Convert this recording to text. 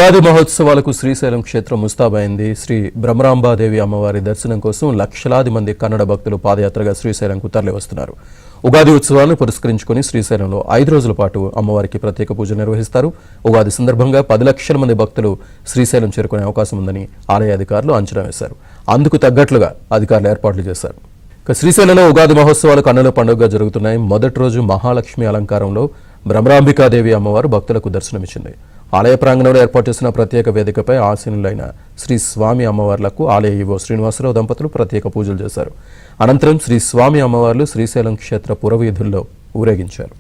ఉగాది మహోత్సవాలకు శ్రీశైలం క్షేత్రం ముస్తాబైంది. శ్రీ బ్రహ్మరాంబాదేవి అమ్మవారి దర్శనం కోసం లక్షలాది మంది కన్నడ భక్తులు పాదయాత్రగా శ్రీశైలంకు తరలివస్తున్నారు. ఉగాది ఉత్సవాలను పురస్కరించుకుని శ్రీశైలంలో 5 రోజుల పాటు అమ్మవారికి ప్రత్యేక పూజలు నిర్వహిస్తారు. ఉగాది సందర్భంగా 10 లక్షల మంది భక్తులు శ్రీశైలం చేరుకునే అవకాశం ఉందని ఆలయ అధికారులు అంచనా వేశారు. అందుకు తగ్గట్లుగా అధికారులు ఏర్పాట్లు చేశారు. శ్రీశైలంలో ఉగాది మహోత్సవాలు కన్నుల పండుగగా జరుగుతున్నాయి. మొదటి రోజు మహాలక్ష్మి అలంకారంలో బ్రహ్మరాంబికాదేవి అమ్మవారు భక్తులకు దర్శనమిచ్చింది. ఆలయ ప్రాంగణంలో ఏర్పాటు చేసిన ప్రత్యేక వేదికపై ఆసీనులైన శ్రీ స్వామి అమ్మవార్లకు ఆలయ ఈవో శ్రీనివాసరావు దంపతులు ప్రత్యేక పూజలు చేశారు. అనంతరం శ్రీ స్వామి అమ్మవార్లు శ్రీశైలం క్షేత్ర పురవీధుల్లో ఊరేగించారు.